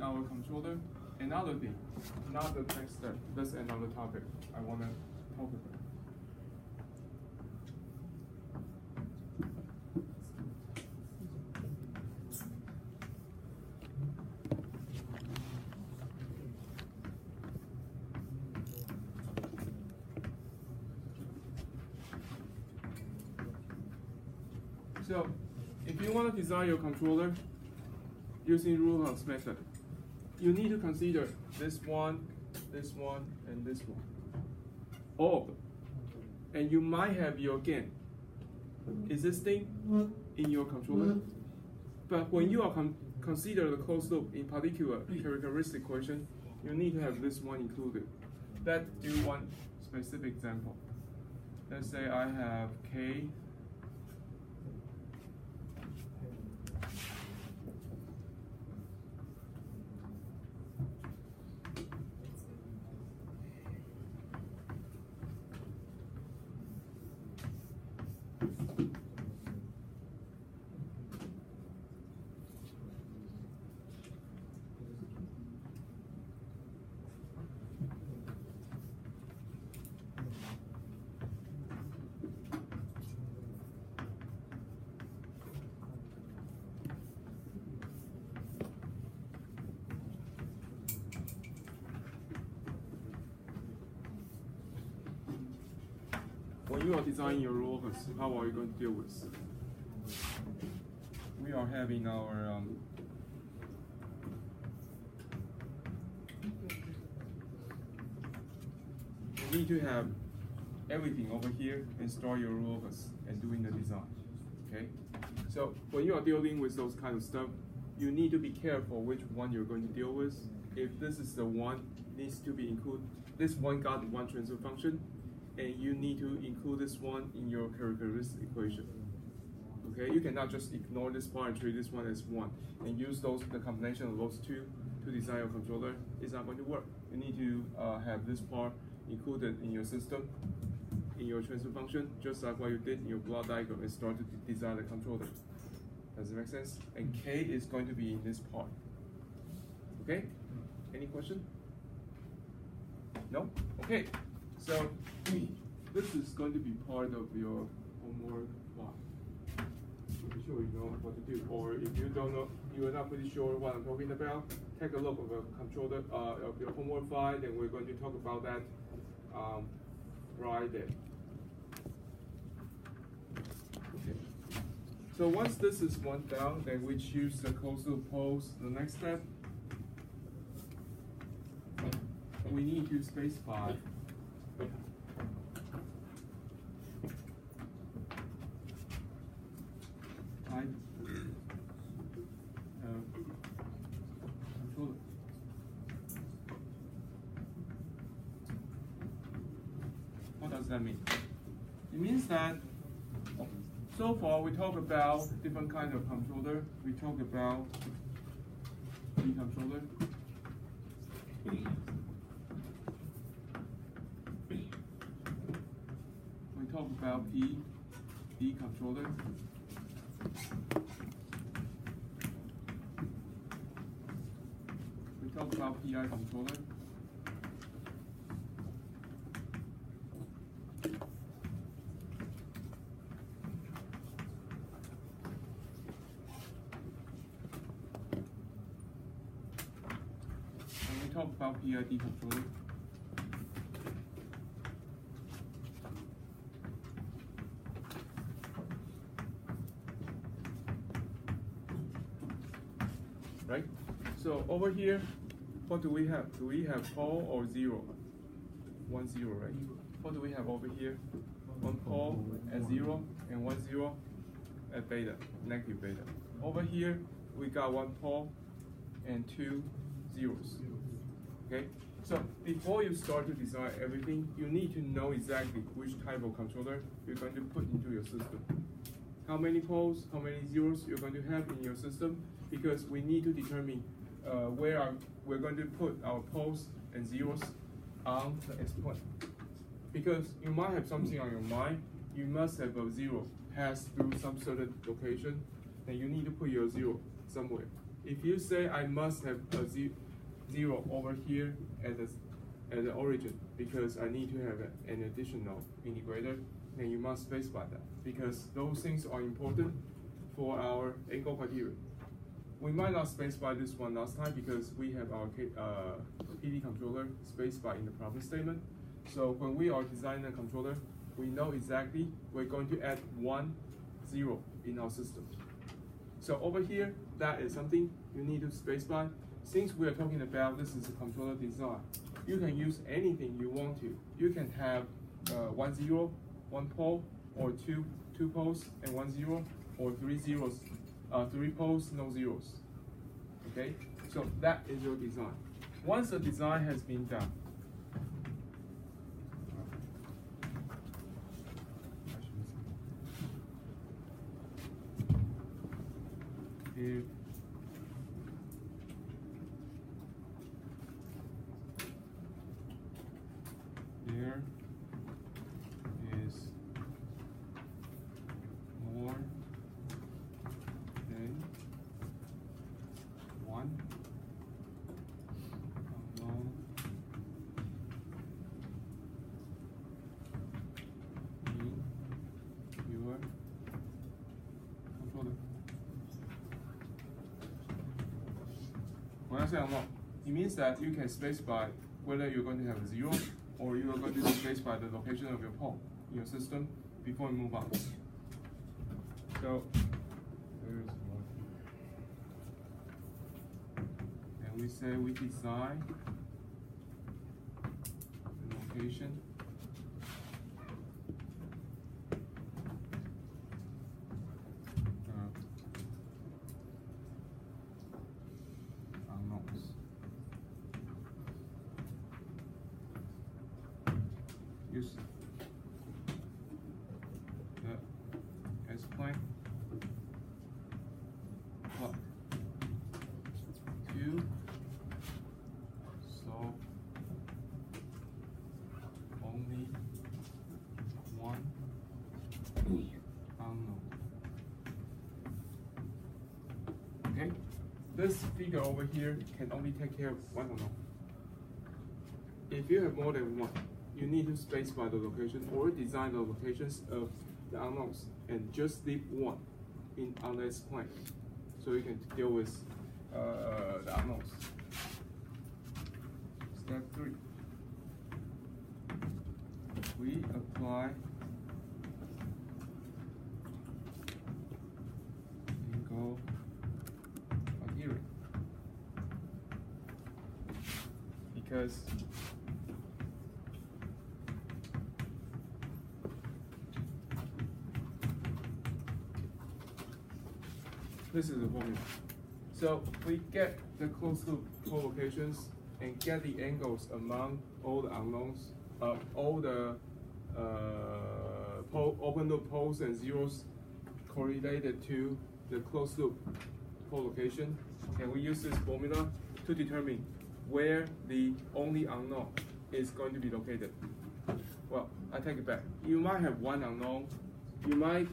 our controller. Another thing, not the next step, that's another topic I want to talk about. So, if you want to design your controller using rule house method, you need to consider this one, and this one. All of them. And you might have your gain existing in your controller. But when you are consider the closed loop, in particular characteristic equation, you need to have this one included. Let's do one specific example. Let's say I have K when you are designing your rollers, how are you going to deal with? We are having our you need to have everything over here and store your rollers and doing the design. Okay, so when you are dealing with those kind of stuff, you need to be careful which one you're going to deal with. If this is the one, needs to be included. This one got one transfer function, and you need to include this one in your characteristic equation. Okay, you cannot just ignore this part and treat this one as one and use the combination of those two to design your controller. It's not going to work. You need to have this part included in your system, in your transfer function, just like what you did in your block diagram and start to design the controller. Does it make sense? And K is going to be in this part. Okay? Any question? No? Okay. So this is going to be part of your homework block. Pretty sure you know what to do. Or if you don't know, you are not pretty sure what I'm talking about, take a look at the controller of your homework file, and we're going to talk about that right there. Okay. So once this is one down, then we choose the closed loop pose. The next step, we need to specify type controller. What does that mean? It means that so far we talk about different kind of controller. We talk about the controller. We talk about D controller. We talk about PI controller. And we talk about PID controller. Right? So over here, what do we have? Do we have pole or 0? 1, 0, right? What do we have over here? One pole at 0 and 1, 0 at beta, negative beta. Over here, we got one pole and 2 zeros. Okay? So before you start to design everything, you need to know exactly which type of controller you're going to put into your system. How many poles, how many zeros you're going to have in your system, because we need to determine where we're going to put our poles and zeros on the X point. Because you might have something on your mind, you must have a 0 pass through some certain location, and you need to put your 0 somewhere. If you say I must have a zero over here at the origin because I need to have an additional integrator, then you must specify that because those things are important for our angle criteria. We might not specify this one last time because we have our PD controller specified in the problem statement. So when we are designing a controller, we know exactly we're going to add 1, 0 in our system. So over here, that is something you need to specify. Since we are talking about this is a controller design, you can use anything you want to. You can have 1, 0, 1 pole, or two poles and 1 0, or 3 zeros, 3 poles, no zeros. Okay, so that is your design. Once the design has been done, if there is more than one unknown in your controller. When I say unknown, it means that you can specify whether you're going to have a 0 or you are going to specify the location of your pole in your system before you move on. So there's one. And we say we design the location unknowns. Use the S-plane plot to solve only one unknown. Okay, this figure over here can only take care of one unknown. If you have more than one, you need to specify the location or design the locations of the unknowns and just leave one on this plane so you can deal with the unknowns. Step 3. We apply angle criteria because this is the formula. So we get the closed loop co-locations and get the angles among all the unknowns, all the open loop poles and zeros correlated to the closed loop co-location. And we use this formula to determine where the only unknown is going to be located. Well, I take it back. You might have one unknown. You might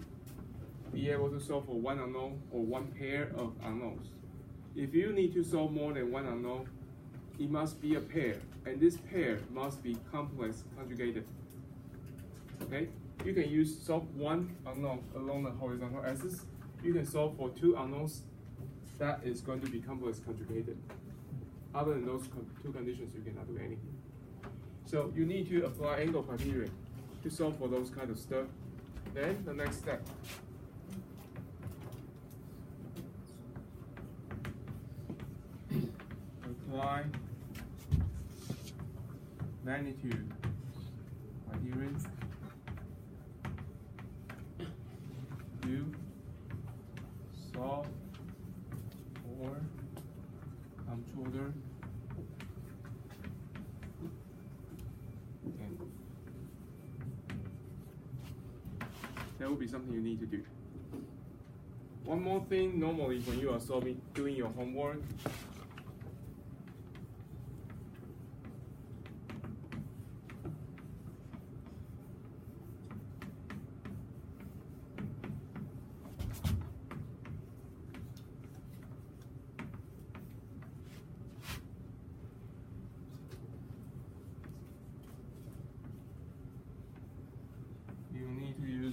be able to solve for one unknown or one pair of unknowns. If you need to solve more than one unknown, it must be a pair, and this pair must be complex conjugated. Okay? You can solve one unknown along the horizontal axis. You can solve for 2 unknowns that is going to be complex conjugated. Other than those 2 conditions, you cannot do anything. So you need to apply angle criteria to solve for those kind of stuff. Then the next step. Apply magnitude criterion to solve for controller angle. That will be something you need to do. One more thing, normally when you are doing your homework,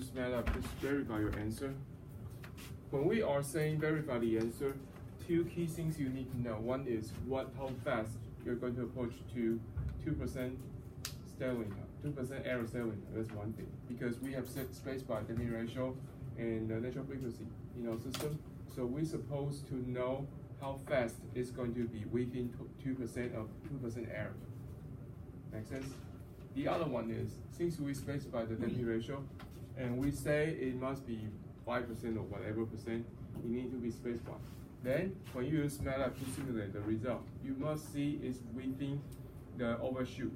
use MATLAB, just verify your answer. When we are saying verify the answer, two key things you need to know. One is how fast you're going to approach to 2% scaling, 2% error scaling. That's one thing, because we have set spacebar damping ratio and natural frequency in our system. So we're supposed to know how fast it's going to be within 2% of 2% error. Make sense? The other one is, since we specify the damping ratio, and we say it must be 5% or whatever percent, you need to be specified. Then, when you use MATLAB to simulate the result, you must see it's within the overshoot.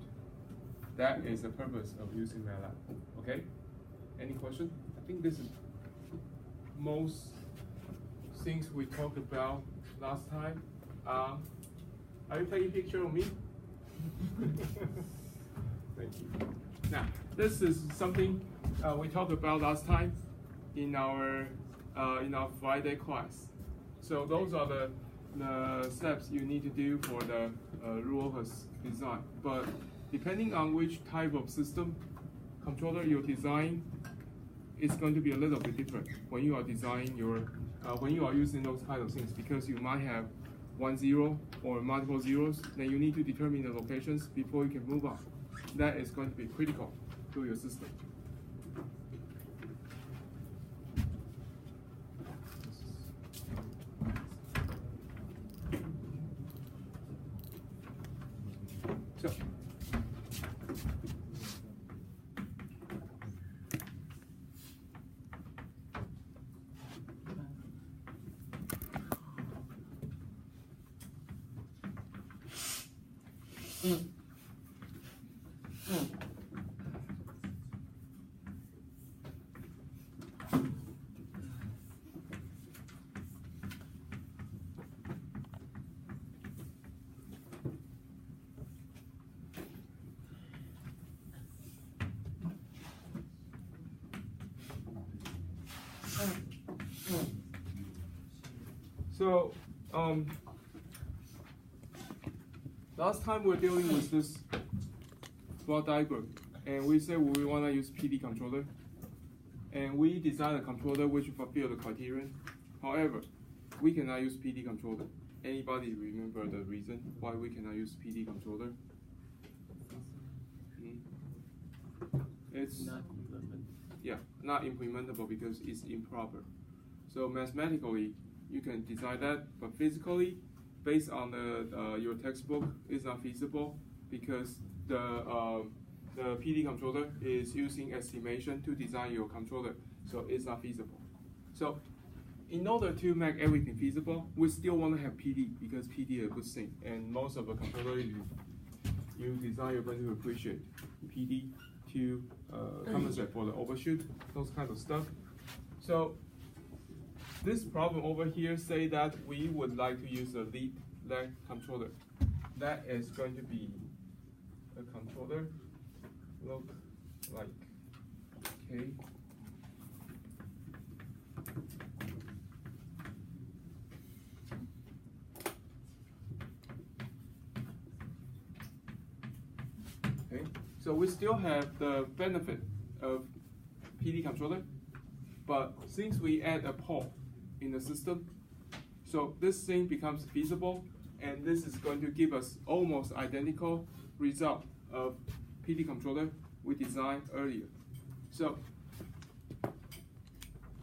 That is the purpose of using MATLAB. Okay? Any question? I think this is most things we talked about last time. Are you taking a picture of me? Thank you. Now, this is something we talked about last time in our Friday class. So those are the steps you need to do for the RuOfus design. But depending on which type of system controller you design, it's going to be a little bit different when you are designing your when you are using those kind of things, because you might have 1 0 or multiple zeros. Then you need to determine the locations before you can move on. That is going to be critical to your system. So, last time we're dealing with this block diagram, and we said we want to use PD controller, and we designed a controller which fulfill the criterion. However, we cannot use PD controller. Anybody remember the reason why we cannot use PD controller? It's not implementable because it's improper. So mathematically, you can design that, but physically, based on your textbook, it's not feasible because the PD controller is using estimation to design your controller, so it's not feasible. So in order to make everything feasible, we still want to have PD because PD is a good thing, and most of the controllers you design, you're going to appreciate PD to compensate for the overshoot, those kind of stuff. So this problem over here say that we would like to use a lead lag controller. That is going to be a controller look like okay. Okay, so we still have the benefit of PD controller, but since we add a port in the system, so this thing becomes feasible, and this is going to give us almost identical result of PD controller we designed earlier. So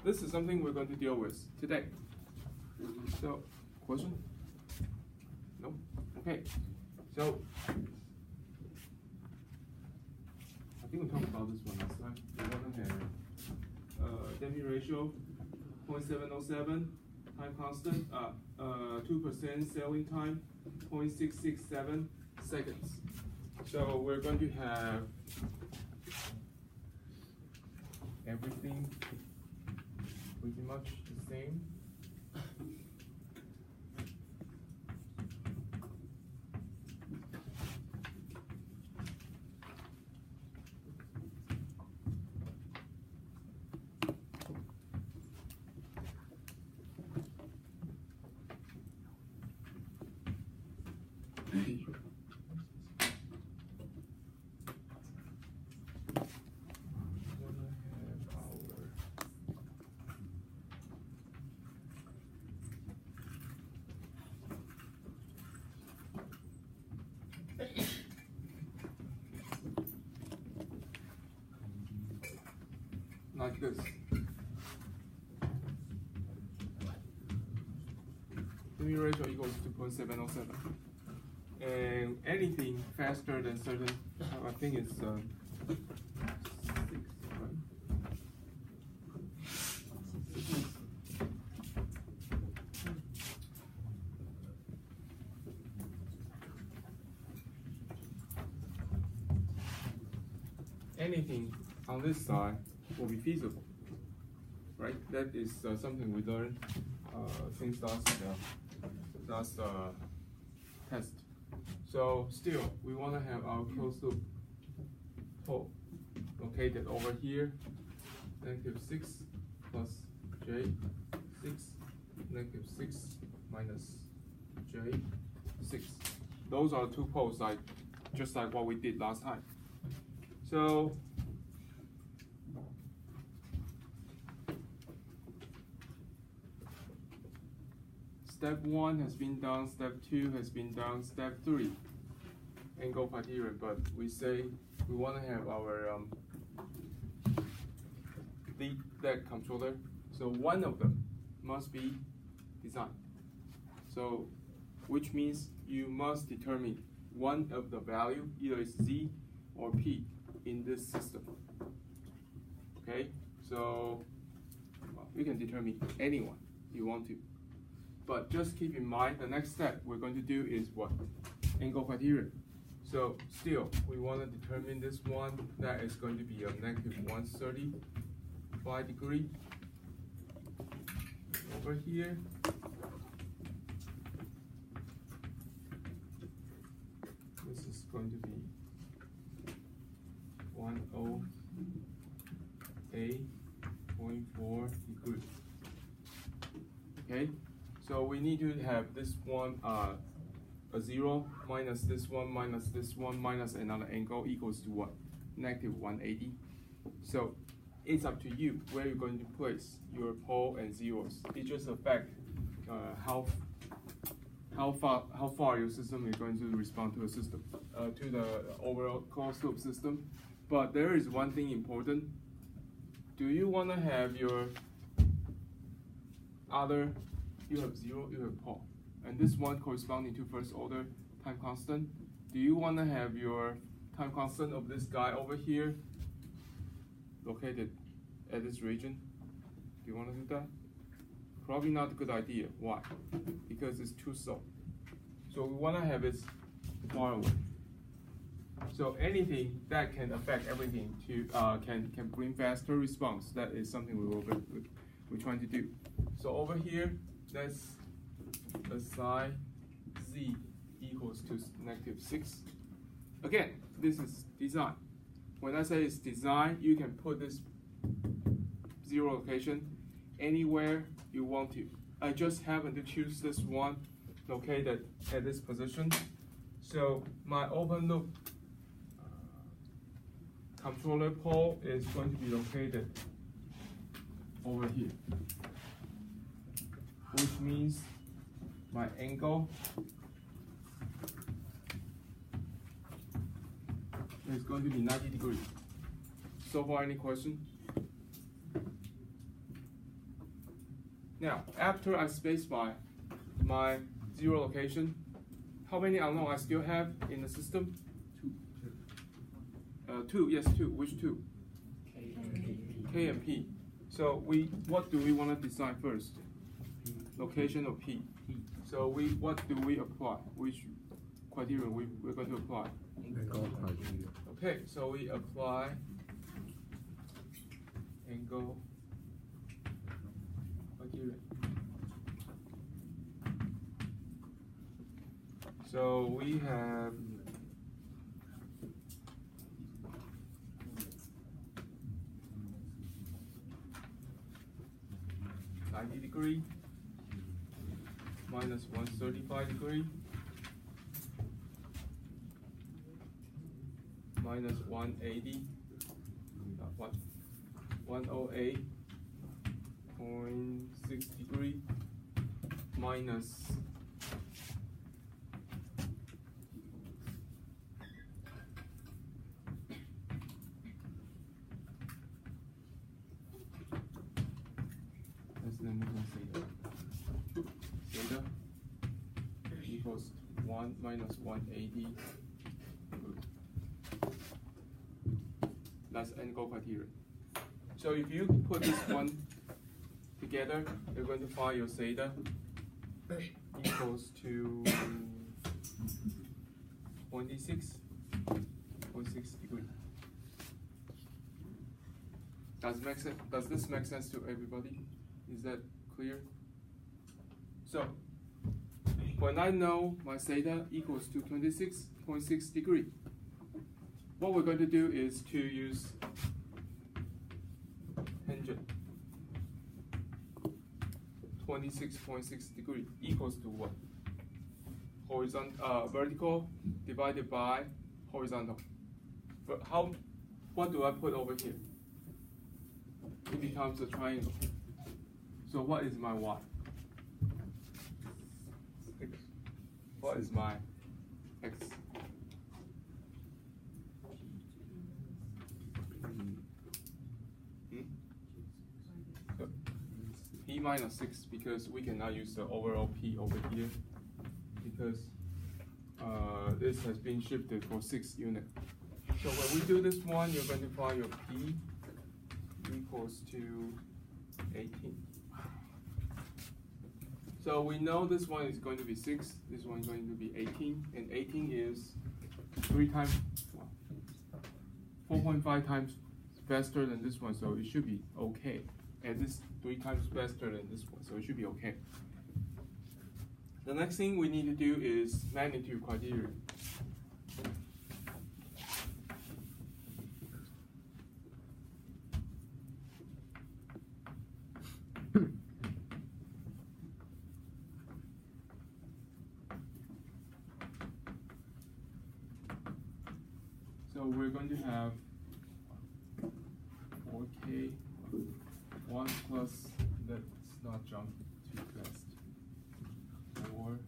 this is something we're going to deal with today. So, question? No? Okay. So I think we talked about this one last time. We want to have damping ratio 0.707, time constant 2% sailing time 0.667 seconds. So we're going to have everything pretty much the same. like this. Limit ratio equals 2.707. And anything faster than certain, I think it's 6, right? Anything on this side will be feasible, right? That is something we learned since last test. So still, we want to have our closed loop pole located over here, -6 plus j 6, -6 minus j 6. Those are two poles, just like what we did last time. So step 1 has been done, step 2 has been done, step 3 angle criterion, but we say we want to have our lead deck controller, so one of them must be designed. So which means you must determine one of the value, either it's Z or P in this system. Okay, so well, you can determine anyone you want to. But just keep in mind, the next step we're going to do is what? Angle criterion. So still, we want to determine this one. That is going to be a -135 degree. Over here. This is going to be 108.4 degree. Okay, so we need to have this one a 0 minus this one minus this one minus another angle equals to what? -180. So it's up to you where you're going to place your pole and zeros. It just affects how far your system is going to respond to a system, to the overall closed loop system. But there is one thing important. Do you want to have your you have 0, you have pole, and this one corresponding to first order time constant. Do you want to have your time constant of this guy over here located at this region? Do you want to do that? Probably not a good idea. Why? Because it's too slow. So we want to have it far away. So anything that can affect everything to can bring faster response. That is something we're trying to do. So over here, let's assign Z equals to -6. Again, this is design. When I say it's design, you can put this 0 location anywhere you want to. I just happen to choose this one located at this position. So my open loop controller pole is going to be located over here, which means my angle is going to be 90 degrees. So far, any question? Now, after I specify my 0 location, how many unknown I still have in the system? 2, yes, 2. Which 2? K and P. So what do we want to design first? Location of P. So what do we apply? Which criteria we're going to apply? Okay, so we apply angle criteria. So we have -90 minus 135 degree minus 180, 108.6 degree minus then we can say theta equals 1 minus 180. That's angle criterion. So if you put this one together, you're going to find your theta equals to 26.6 degrees. Does this make sense to everybody? Is that clear? So when I know my theta equals to 26.6 degrees, what we're going to do is to use tangent 26.6 degrees equals to what? Vertical divided by horizontal. But what do I put over here? It becomes a triangle. So what is my y? X. What is my x? So p minus 6, because we cannot use the overall p over here, because this has been shifted for 6 units. So when we do this one, you're going to find your p equals to 18. So we know this one is going to be 6, this one is going to be 18, and 18 is 4.5 times faster than this one, so it should be okay. And this 3 times faster than this one, so it should be okay. The next thing we need to do is magnitude criterion. So we're going to have 4K 1 plus, let's not jump too fast, 4K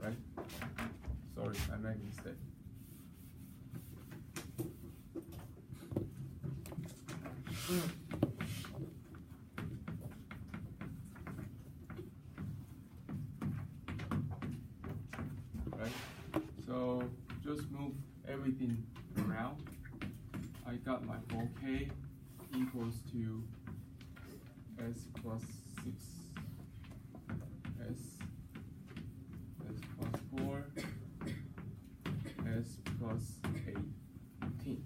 right? Sorry, I made a mistake. Right? So just move everything around. I got my 4K equals to S plus 6, S plus 4, S plus 18.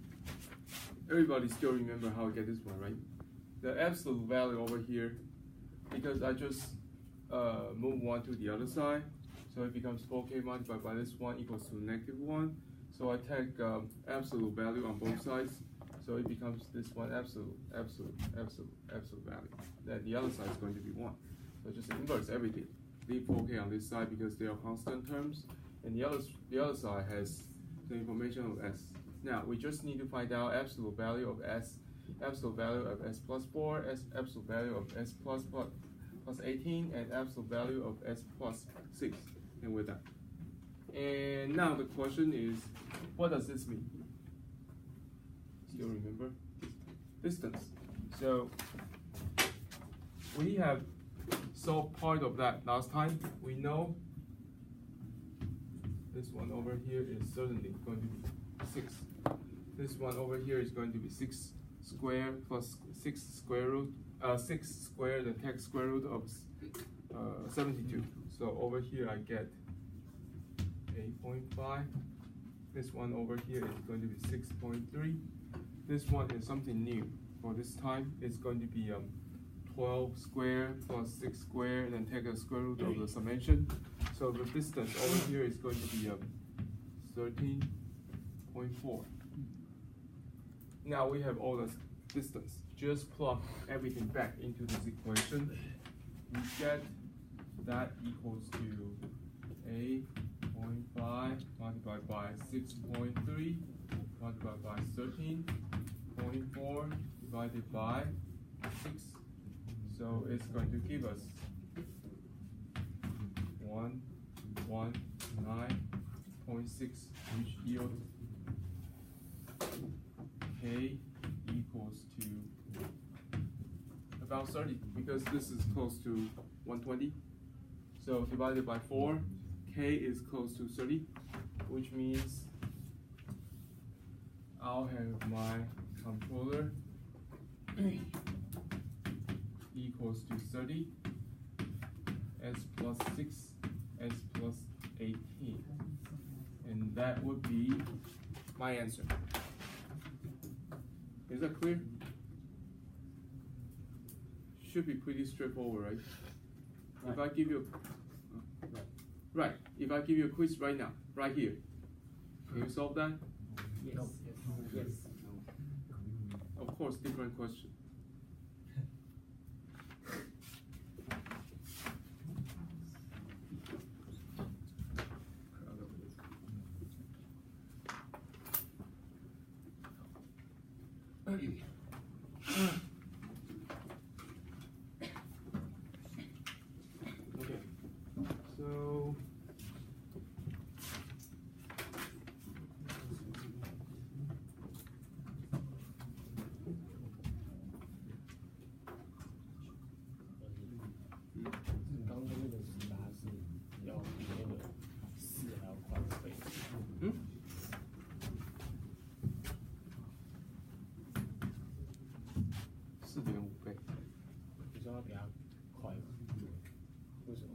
Everybody still remember how I get this one, right? The absolute value over here, because I just move 1 to the other side, so it becomes 4K multiplied by this one equals to -1. So I take absolute value on both sides, so it becomes this one absolute value. Then the other side is going to be 1. So just inverse everything. Leave 4K on this side because they are constant terms, and the other side has the information of S. Now we just need to find out absolute value of S, absolute value of S plus 4, absolute value of S plus 18, and absolute value of S plus 6, and we're done. And now the question is, what does this mean? Still remember? Distance. So we have solved part of that last time. We know this one over here is certainly going to be 6. This one over here is going to be 6 squared plus 6 square root, 6 squared and take square root of 72. So over here I get 8.5. This one over here is going to be 6.3. This one is something new for this time. It's going to be 12 squared plus 6 squared, and take a square root of the summation. So the distance over here is going to be 13.4. Now we have all the distance. Just plug everything back into this equation. We get that equals to 8.5 0.5 multiplied by 6.3 multiplied by 13.4 divided by 6. So it's going to give us 119.6, which yield K equals to about 30, because this is close to 120. So divided by 4, K is close to 30, which means I'll have my controller equals to 30, S plus 6, S plus 18. And that would be my answer. Is that clear? Should be pretty straightforward, right? If I give you right, if I give you a quiz right now, right here, can you solve that? Yes. Yes. Of course, different question. Okay, so刚刚那个答是要比那个4还要快5倍。4.5倍。你说要比它快吗？为什么？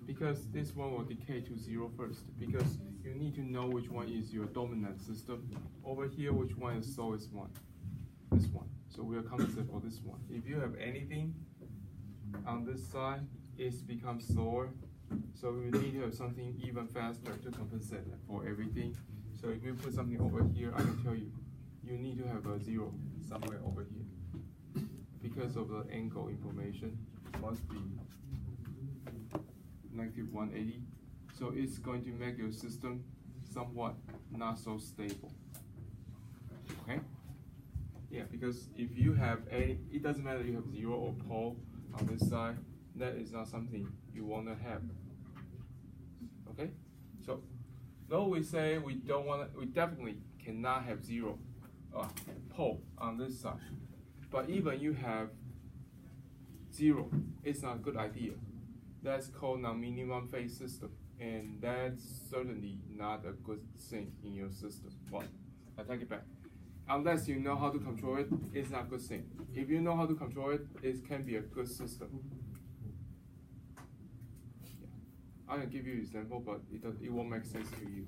Because this one will decay to 0 first. Because you need to know which one is your dominant system. Over here, which one is slowest one? This one. So we are compensate for this one. If you have anything on this side, it becomes slower. So we need to have something even faster to compensate for everything. So if you put something over here, I can tell you, you need to have a 0 somewhere over here. Because of the angle information, must be negative 180. So it's going to make your system somewhat not so stable. Okay? Yeah, because if you have it doesn't matter if you have 0 or pole on this side, that is not something you want to have. Okay? So, though we say we don't want to, we definitely cannot have 0 pole on this side. But even you have 0, it's not a good idea. That's called non-minimum phase system, and that's certainly not a good thing in your system. Well, I take it back. Unless you know how to control it, it's not a good thing. If you know how to control it, it can be a good system. Yeah. I can give you an example, but it won't make sense to you.